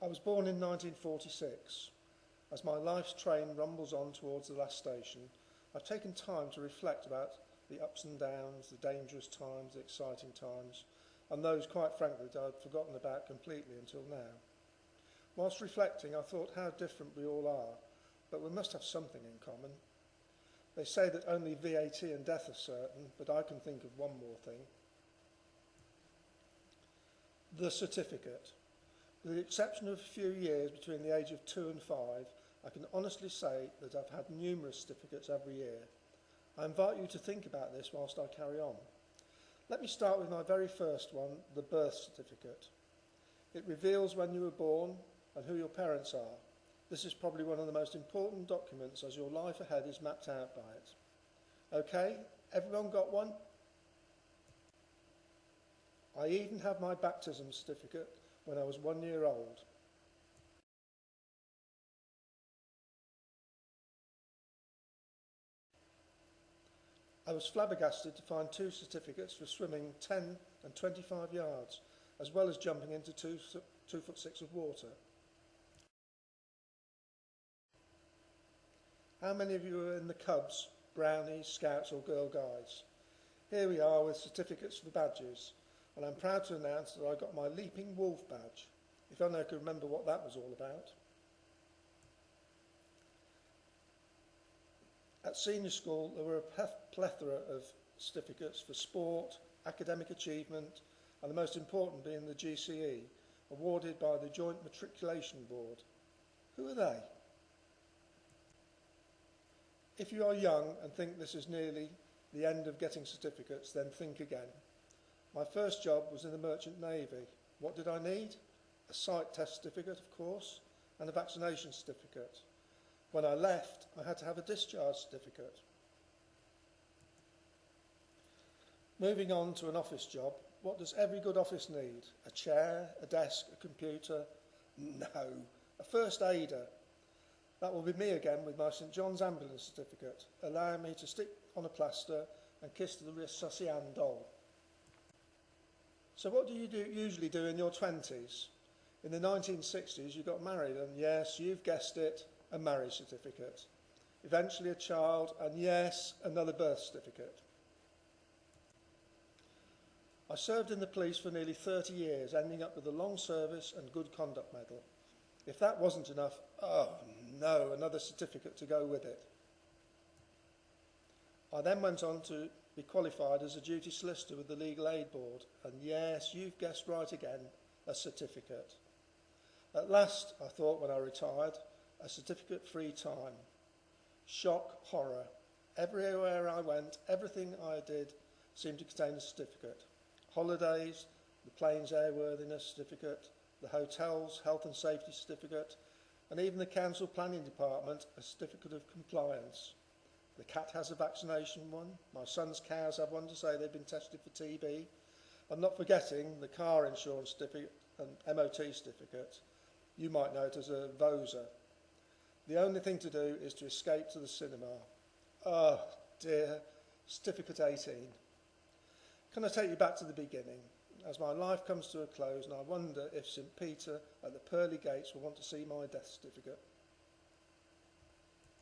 I was born in 1946. As my life's train rumbles on towards the last station, I've taken time to reflect about the ups and downs, the dangerous times, the exciting times, and those, quite frankly, that I'd forgotten about completely until now. Whilst reflecting, I thought how different we all are, but we must have something in common. They say that only VAT and death are certain, but I can think of one more thing. The certificate. With the exception of a few years between the age of 2 and 5, I can honestly say that I've had numerous certificates every year. I invite you to think about this whilst I carry on. Let me start with my very first one, the birth certificate. It reveals when you were born and who your parents are. This is probably one of the most important documents as your life ahead is mapped out by it. Okay, everyone got one? I even have my baptism certificate when I was 1 year old. I was flabbergasted to find 2 certificates for swimming 10 and 25 yards, as well as jumping into 2 foot 6 of water. How many of you are in the Cubs, Brownies, Scouts or Girl Guides? Here we are with certificates for badges, and I'm proud to announce that I got my Leaping Wolf badge. If only I could remember what that was all about. At senior school, there were a plethora of certificates for sport, academic achievement, and the most important being the GCE, awarded by the Joint Matriculation Board. Who are they? If you are young and think this is nearly the end of getting certificates, then think again. My first job was in the Merchant Navy. What did I need? A sight test certificate, of course, and a vaccination certificate. When I left, I had to have a discharge certificate. Moving on to an office job, what does every good office need? A chair, a desk, a computer? No, a first aider. That will be me again with my St John's ambulance certificate, allowing me to stick on a plaster and kiss the resuscitation doll. So what do you usually do in your 20s? In the 1960s, you got married, and yes, you've guessed it, a marriage certificate. Eventually a child, and yes, another birth certificate. I served in the police for nearly 30 years, ending up with a long service and good conduct medal. If that wasn't enough, oh no, another certificate to go with it. I then went on to be qualified as a duty solicitor with the Legal Aid Board, and yes, you've guessed right again, a certificate. At last, I thought when I retired, a certificate-free time. Shock, horror. Everywhere I went, everything I did seemed to contain a certificate. Holidays, the plane's airworthiness certificate, the hotel's health and safety certificate, and even the council planning department, a certificate of compliance. The cat has a vaccination one, my son's cows have one to say they've been tested for TB, and not forgetting the car insurance certificate and MOT certificate. You might know it as a VOSA. The only thing to do is to escape to the cinema. Oh dear, certificate 18. Can I take you back to the beginning? As my life comes to a close, and I wonder if St Peter at the pearly gates will want to see my death certificate.